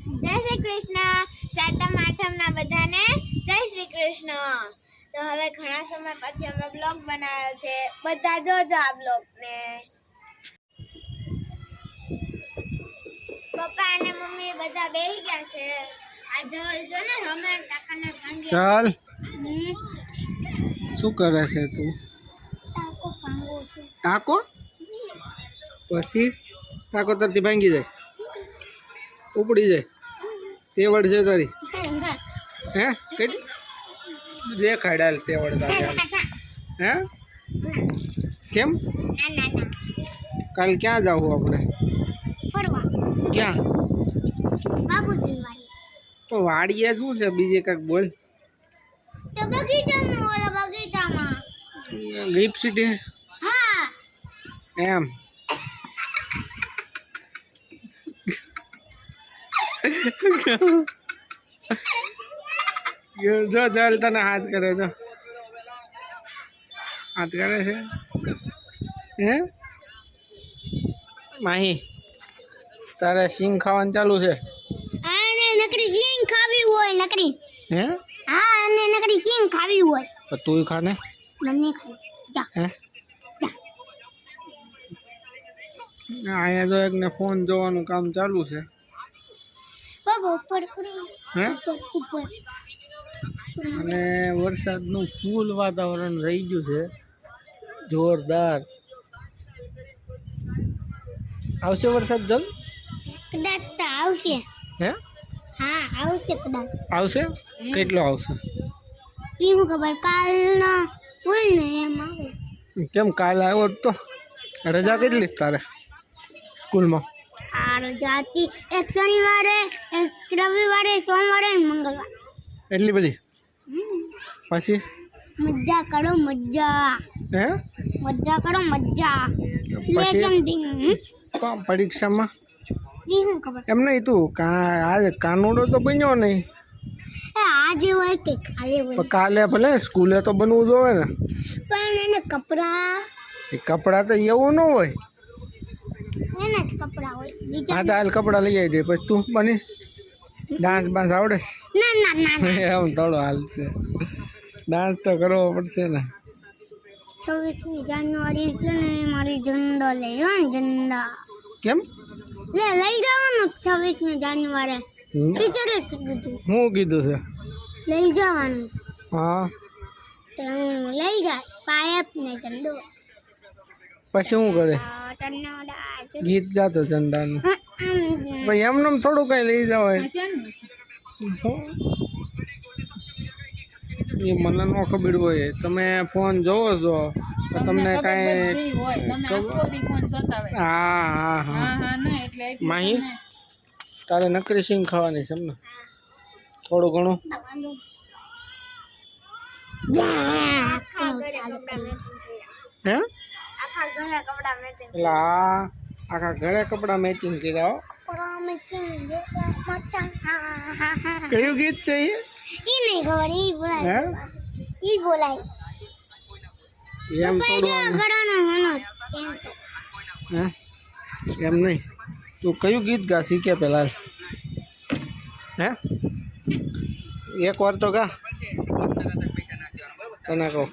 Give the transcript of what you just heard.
જય શ્રી કૃષ્ણ. સાતમ આઠમના બધાને જય શ્રી કૃષ્ણ. તો હવે ઘણા સમય પછી અમે બ્લોગ બનાવ્યો છે, બધા જોજો આ બ્લોગને. પપ્પા અને મમ્મી બધા બેસી ગયા છે. આ જલ જો ને રમે કાકાને ભાંગી. ચાલ શું કરે છે તું? ટાકો ભાંગો છે. ટાકો? પછી ટાકો તરતી ભાંગી જાય, ઉપડી જાય, તેવડ છે તારી? હે કેટલી દેખાડ હાલ તેવડ તારી? હે કેમ? કાલ ક્યાં જાવું આપણે? ફરવા. ક્યાં? બાબુજી વાડી. તો વાડીએ શું છે બીજે કાંઈક બોલ. તો બગીચામાં, ઓલા બગીચામાં. Gift city? હા. એમ જો ચાલ તને હાથ કરે છે, હાથ કરે છે. હે માહી તારે સિંગ ખાવાનું ચાલુ છે? આને નકરી સિંગ ખાવી હોય નકરી. હે હા, અને નકરી સિંગ ખાવી હોય તો તું ખાને. મને ખાવી. જા. હે અહીંયા જો એકને ફોન જોવાનું કામ ચાલુ છે. બાબા ઉપર કરો. હે ઉપર. અને વરસાદનું ફૂલ વાતાવરણ રહી ગયું છે, જોરદાર. આવશે વરસાદ જલ? કદાચ તો આવશે. હે હા, આવશે કદાચ. આવશે? કેટલો આવશે? ઈ હું ખબર, કાલના હોય ને એમ આવે. કેમ કાલે આવ્યો જ તો? રજા કેટલી તારે સ્કૂલમાં? આ રજા હતી એક શનિવારે, એક રવિવારે, સોમવારે અને મંગળવારે. એટલી બધી? પછી મજા કરો મજા. હે મજા કરો મજા. પછી લેસન દિન. પરીક્ષામાં ઈ હું ખબર. એમ નહીં, તું આજે કાનુડો તો બન્યો નહીં. એ આજે હોય કે કાલે હોય, પણ કાલે ભલે સ્કૂલે તો બનવું જોવે ને. પણ એને કપડા, એ કપડાં તો એવું ન હોય. એના જ કપડા હોય. બીજા હા તો હાલ કપડાં લઈ આવી દે, પછી તું બની ડાન્સ બાન્સ આવડે છે? ના ના ના ના. એમ થોડો હાલ છે, ડાન્સ તો કરવો પડશે ને. 26મી જાન્યુઆરી છે ને, મારી ઝંડો લઈ લો ને, ઝંડા. કેમ? લઈ જવાનું 26મી જાન્યુઆરી. ટીચરે જ કીધું. શું કીધું છે? લઈ જવાનું. હા તો હું લઈ જાય પાયપ ને ઝંડો. પછી શું કરે? ગીત ગાતો ચંદાનું. ભાઈ એમને થોડું કઈ લઈ જવાય. એ મને ન ખબર હોય. તમે ફોન જોવો છો તો તમને કાંઈ હા હા હા માહી તારે નકરી સિંગ ખાવાની છે એમને? થોડું ઘણું હે? એટલે આખા ઘરે કપડા મેચિંગ કર્યા. કયું ગીત છે એ? ઈ નહીં ખબર. ઈ બોલાય. હે ઈ બોલાય. એમ થોડું ગળાનો હોનો હે એમ નહીં, તું કયું ગીત ગા શીખે પેલા? હે એક વાર તો ગા, તને કહું.